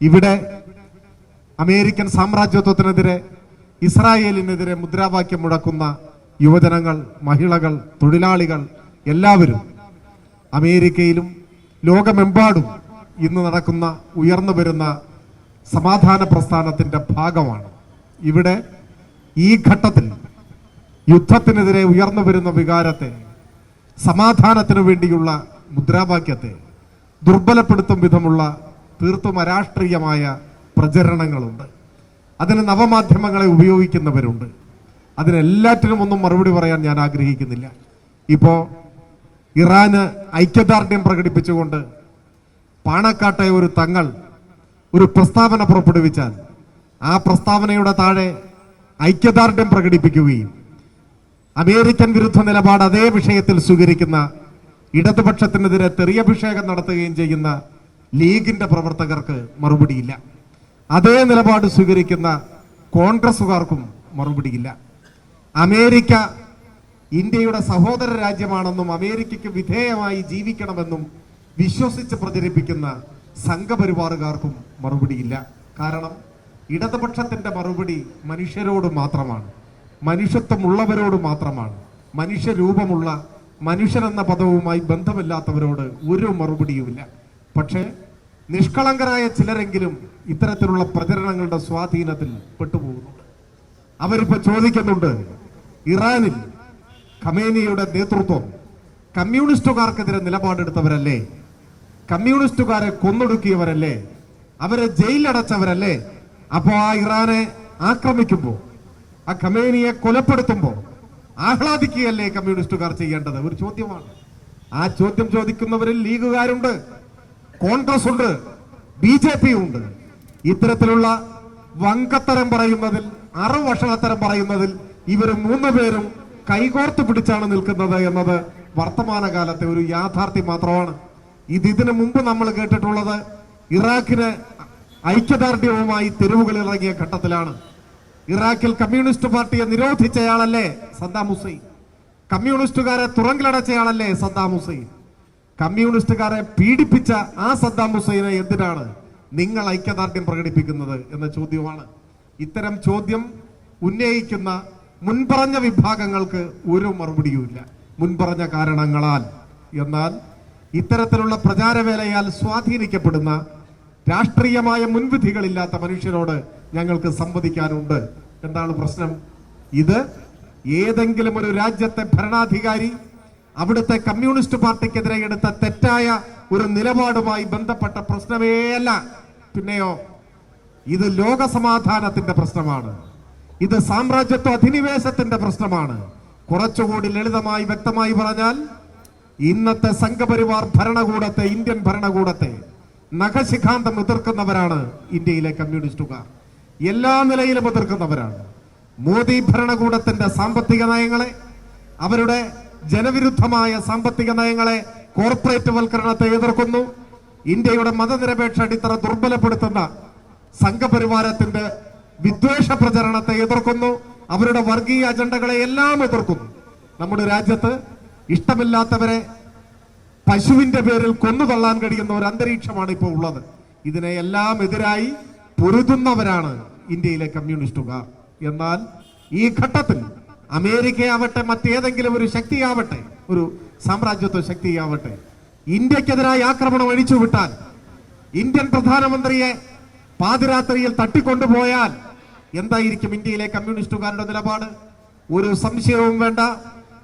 ഇവിടെ അമേരിക്കൻ സാമ്രാജ്യത്വത്തിനെതിരെ, ഇസ്രായേലിനെതിരെ മുദ്രാവാക്യം മുഴക്കുന്ന യുവജനങ്ങൾ, മഹിളകൾ, തൊഴിലാളികൾ എല്ലാവരും അമേരിക്കയിലും ലോകമെമ്പാടും ഇന്ന് നടക്കുന്ന ഉയർന്നു വരുന്ന സമാധാന പ്രസ്ഥാനത്തിന്റെ ഭാഗമാണ്. ഇവിടെ ഈ ഘട്ടത്തിൽ യുദ്ധത്തിനെതിരെ ഉയർന്നു വരുന്ന വികാരത്തെ, സമാധാനത്തിനു വേണ്ടിയുള്ള മുദ്രാവാക്യത്തെ ദുർബലപ്പെടുത്തും വിധമുള്ള തീർത്തും അരാഷ്ട്രീയമായ പ്രചരണങ്ങളുണ്ട്. അതിന് നവമാധ്യമങ്ങളെ ഉപയോഗിക്കുന്നവരുണ്ട്. അതിനെല്ലാറ്റിനും ഒന്നും മറുപടി പറയാൻ ഞാൻ ആഗ്രഹിക്കുന്നില്ല. ഇപ്പോ ഇറാന് ഐക്യദാർഢ്യം പ്രകടിപ്പിച്ചുകൊണ്ട് പാണക്കാട്ടെ ഒരു തങ്ങൾ ഒരു പ്രസ്താവന പുറപ്പെടുവിച്ചാൽ ആ പ്രസ്താവനയുടെ താഴെ ഐക്യദാർഢ്യം പ്രകടിപ്പിക്കുകയും അമേരിക്കൻ വിരുദ്ധ നിലപാട് അതേ വിഷയത്തിൽ സ്വീകരിക്കുന്ന, ഇടതുപക്ഷത്തിനെതിരെ തെറിയഭിഷേകം നടത്തുകയും ചെയ്യുന്ന ലീഗിന്റെ പ്രവർത്തകർക്ക് മറുപടിയില്ല. അതേ നിലപാട് സ്വീകരിക്കുന്ന കോൺഗ്രസുകാർക്കും മറുപടിയില്ല. അമേരിക്ക ഇന്ത്യയുടെ സഹോദര രാജ്യമാണെന്നും അമേരിക്കയ്ക്ക് വിധേയമായി ജീവിക്കണമെന്നും വിശ്വസിച്ച് പ്രചരിപ്പിക്കുന്ന സംഘപരിവാറുകാർക്കും മറുപടിയില്ല. കാരണം ഇടതുപക്ഷത്തിന്റെ മറുപടി മനുഷ്യരോട് മാത്രമാണ്, മനുഷ്യത്വമുള്ളവരോട് മാത്രമാണ്. മനുഷ്യരൂപമുള്ള, മനുഷ്യനെന്ന പദവുമായി ബന്ധമില്ലാത്തവരോട് ഒരു മറുപടിയുമില്ല. പക്ഷേ നിഷ്കളങ്കരായ ചിലരെങ്കിലും ഇത്തരത്തിലുള്ള പ്രചരണങ്ങളുടെ സ്വാധീനത്തിൽ പെട്ടുപോകുന്നുണ്ട്. അവരിപ്പോ ചോദിക്കുന്നുണ്ട്, ഇറാനിൽ ഖമേനിയുടെ നേതൃത്വം കമ്മ്യൂണിസ്റ്റുകാർക്കെതിരെ നിലപാടെടുത്തവരല്ലേ, കമ്മ്യൂണിസ്റ്റുകാരെ കൊന്നൊടുക്കിയവരല്ലേ, അവരെ ജയിലടച്ചവരല്ലേ? അപ്പോ ആ ഇറാനെ ആക്രമിക്കുമ്പോ, ആ ഖമേനിയെ കൊലപ്പെടുത്തുമ്പോ ആഹ്ലാദിക്കുകയല്ലേ കമ്മ്യൂണിസ്റ്റുകാർ ചെയ്യേണ്ടത്? ഒരു ചോദ്യമാണ്. ആ ചോദ്യം ചോദിക്കുന്നവരിൽ ലീഗുകാരുണ്ട്, കോൺഗ്രസ് ഉണ്ട്, BJP ഉണ്ട്. ഇത്തരത്തിലുള്ള വങ്കത്തരം പറയുന്നതിൽ, അറുവഷളത്തരം പറയുന്നതിൽ ഇവർ മൂന്നുപേരും കൈകോർത്ത് പിടിച്ചാണ് നിൽക്കുന്നത് എന്നത് വർത്തമാനകാലത്തെ ഒരു യാഥാർത്ഥ്യം മാത്രമാണ്. ഇതിനു മുമ്പ് നമ്മൾ കേട്ടിട്ടുള്ളത് ഇറാഖിന് ഐക്യദാർഢ്യവുമായി തെരുവുകളിൽ ഇറങ്ങിയ ഘട്ടത്തിലാണ്. ഇറാഖിൽ കമ്മ്യൂണിസ്റ്റ് പാർട്ടിയെ നിരോധിച്ചയാളല്ലേ സദ്ദാം ഹുസൈൻ? കമ്മ്യൂണിസ്റ്റുകാരെ തുറങ്കിലടച്ചയാളല്ലേ സദ്ദാം ഹുസൈൻ? കമ്മ്യൂണിസ്റ്റുകാരെ പീഡിപ്പിച്ച ആ സദ്ദാം ഹുസൈനെ എന്തിനാണ് നിങ്ങൾ ഐക്യദാർഢ്യം പ്രകടിപ്പിക്കുന്നത് എന്ന ചോദ്യമാണ്. ഇത്തരം ചോദ്യം ഉന്നയിക്കുന്ന മുൻപറഞ്ഞ വിഭാഗങ്ങൾക്ക് ഒരു മറുപടിയുമില്ല, മുൻപറഞ്ഞ കാരണങ്ങളാൽ. എന്നാൽ ഇത്തരത്തിലുള്ള പ്രചാരവേലയാൽ സ്വാധീനിക്കപ്പെടുന്ന, രാഷ്ട്രീയമായ മുൻവിധികളില്ലാത്ത മനുഷ്യരോട് ഞങ്ങൾക്ക് സംവദിക്കാനുണ്ട്. എന്താണ് പ്രശ്നം? ഇത് ഏതെങ്കിലും ഒരു രാജ്യത്തെ ഭരണാധികാരി അവിടുത്തെ കമ്മ്യൂണിസ്റ്റ് പാർട്ടിക്കെതിരെ എടുത്ത തെറ്റായ ഒരു നിലപാടുമായി ബന്ധപ്പെട്ട പ്രശ്നമേ അല്ല. പിന്നെയോ ഇത് ലോകസമാധാനത്തിന്റെ പ്രശ്നമാണ്, ഇത് സാമ്രാജ്യത്വ അധിനിവേശത്തിന്റെ പ്രശ്നമാണ്. കുറച്ചുകൂടി ലളിതമായി വ്യക്തമായി പറഞ്ഞാൽ, ഇന്നത്തെ സംഘപരിവാർ ഭരണകൂടത്തെ, ഇന്ത്യൻ ഭരണകൂടത്തെ നഖശിഖാന്തം എതിർക്കുന്നവരാണ് ഇന്ത്യയിലെ കമ്മ്യൂണിസ്റ്റുകാർ. എല്ലാ നിലയിലും എതിർക്കുന്നവരാണ്. മോദി ഭരണകൂടത്തിന്റെ സാമ്പത്തിക നയങ്ങളെ, അവരുടെ ജനവിരുദ്ധമായ സാമ്പത്തിക നയങ്ങളെ, കോർപ്പറേറ്റ് വൽക്കരണത്തെ എതിർക്കുന്നു. ഇന്ത്യയുടെ മതനിരപേക്ഷ അടിത്തറ ദുർബലപ്പെടുത്തുന്ന സംഘപരിവാരത്തിന്റെ വിദ്വേഷ പ്രചരണത്തെ എതിർക്കുന്നു. അവരുടെ വർഗീയ അജണ്ടകളെ എല്ലാം എതിർക്കുന്നു. നമ്മുടെ രാജ്യത്ത് ഇഷ്ടമില്ലാത്തവരെ പശുവിന്റെ പേരിൽ കൊന്നുതള്ളാൻ കഴിയുന്ന ഒരു അന്തരീക്ഷമാണ് ഇപ്പോൾ ഉള്ളത്. ഇതിനെ എല്ലാം എതിരായി പൊരുതുന്നവരാണ് ഇന്ത്യയിലെ കമ്മ്യൂണിസ്റ്റുകാർ. എന്നാൽ ഈ ഘട്ടത്തിൽ അമേരിക്കയാവട്ടെ, മറ്റേതെങ്കിലും ഒരു ശക്തിയാവട്ടെ, ഒരു സാമ്രാജ്യത്വ ശക്തിയാവട്ടെ, ഇന്ത്യക്കെതിരായി ആക്രമണം അഴിച്ചുവിട്ടാൽ, ഇന്ത്യൻ പ്രധാനമന്ത്രിയെ പാതിരാത്രിയിൽ തട്ടിക്കൊണ്ടുപോയാൽ എന്തായിരിക്കും ഇന്ത്യയിലെ കമ്മ്യൂണിസ്റ്റുകാരുടെ നിലപാട്? ഒരു സംശയവും വേണ്ട.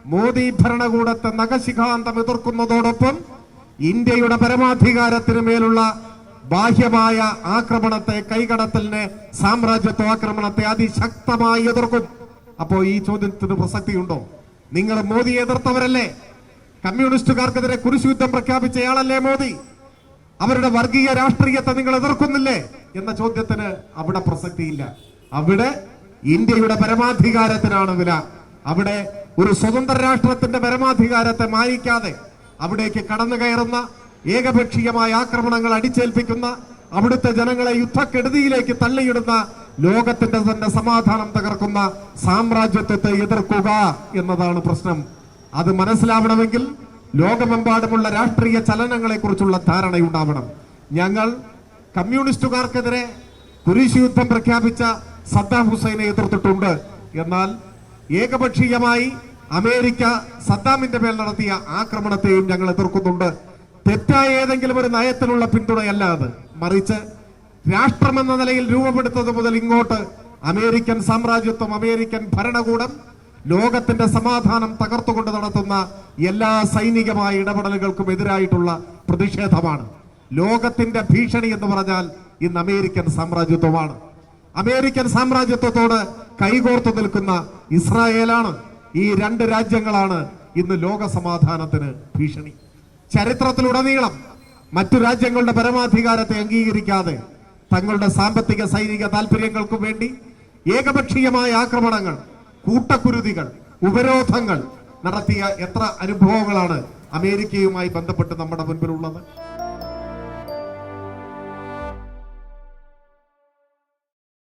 മോദി ഭരണകൂടത്തെ നഖശിഖാന്തം എതിർക്കുന്നതോടൊപ്പം ഇന്ത്യയുടെ പരമാധികാരത്തിന് മേലുള്ള ബാഹ്യമായ ആക്രമണത്തെ, കൈകടത്തലിനെ, സാമ്രാജ്യത്വ ആക്രമണത്തെ അതിശക്തമായി എതിർക്കും. അപ്പോ ഈ ചോദ്യത്തിന് പ്രസക്തിയുണ്ടോ? നിങ്ങൾ മോദിയെ എതിർത്തവരല്ലേ? കമ്മ്യൂണിസ്റ്റുകാർക്കെതിരെ കുരിശുയുദ്ധം പ്രഖ്യാപിച്ചയാളല്ലേ മോദി? അവരുടെ വർഗീയ രാഷ്ട്രീയത്തെ നിങ്ങൾ എതിർക്കുന്നില്ലേ എന്ന ചോദ്യത്തിന് അവിടെ പ്രസക്തിയില്ല. അവിടെ ഇന്ത്യയുടെ പരമാധികാരത്തിനാണ് വില. അവിടെ ഒരു സ്വതന്ത്ര രാഷ്ട്രത്തിന്റെ പരമാധികാരത്തെ മാനിക്കാതെ അവിടേക്ക് കടന്നു കയറുന്ന, ഏകപക്ഷീയമായ ആക്രമണങ്ങൾ അടിച്ചേൽപ്പിക്കുന്ന, അവിടുത്തെ ജനങ്ങളെ യുദ്ധക്കെടുതിയിലേക്ക് തള്ളിയിടുന്ന, ലോകത്തിന്റെ തന്നെ സമാധാനം തകർക്കുന്ന സാമ്രാജ്യത്വത്തെ എതിർക്കുക എന്നതാണ് പ്രശ്നം. അത് മനസ്സിലാവണമെങ്കിൽ ലോകമെമ്പാടുമുള്ള രാഷ്ട്രീയ ചലനങ്ങളെ കുറിച്ചുള്ള ധാരണയുണ്ടാവണം. ഞങ്ങൾ കമ്മ്യൂണിസ്റ്റുകാർക്കെതിരെ കുരിശ് യുദ്ധം പ്രഖ്യാപിച്ച സദ്ദാം ഹുസൈനെ എതിർത്തിട്ടുണ്ട്. എന്നാൽ ഏകപക്ഷീയമായി അമേരിക്ക സദ്ദാമിന്റെ മേൽ നടത്തിയ ആക്രമണത്തെയും ഞങ്ങൾ എതിർക്കുന്നുണ്ട്. തെറ്റായ ഏതെങ്കിലും ഒരു നയത്തിനുള്ള പിന്തുണയല്ല അത്, മറിച്ച് രാഷ്ട്രമെന്ന നിലയിൽ രൂപപ്പെടുത്തത് മുതൽ ഇങ്ങോട്ട് അമേരിക്കൻ സാമ്രാജ്യത്വം, അമേരിക്കൻ ഭരണകൂടം ലോകത്തിന്റെ സമാധാനം തകർത്തുകൊണ്ട് നടത്തുന്ന എല്ലാ സൈനികമായ ഇടപെടലുകൾക്കും എതിരായിട്ടുള്ള പ്രതിഷേധമാണ്. ലോകത്തിന്റെ ഭീഷണി എന്ന് പറഞ്ഞാൽ ഇന്ന് അമേരിക്കൻ സാമ്രാജ്യത്വമാണ്. അമേരിക്കൻ സാമ്രാജ്യത്വത്തോട് കൈകോർത്തു നിൽക്കുന്ന ഇസ്രായേലാണ്. ഈ രണ്ട് രാജ്യങ്ങളാണ് ഇന്ന് ലോക സമാധാനത്തിന് ഭീഷണി. ചരിത്രത്തിലുടനീളം മറ്റു രാജ്യങ്ങളുടെ പരമാധികാരത്തെ അംഗീകരിക്കാതെ തങ്ങളുടെ സാമ്പത്തിക സൈനിക താല്പര്യങ്ങൾക്കു വേണ്ടി ഏകപക്ഷീയമായ ആക്രമണങ്ങൾ, കൂട്ടക്കുരുതികൾ, ഉപരോധങ്ങൾ നടത്തിയ എത്ര അനുഭവങ്ങളാണ് അമേരിക്കയുമായി ബന്ധപ്പെട്ട് നമ്മുടെ മുൻപിലുള്ളത്.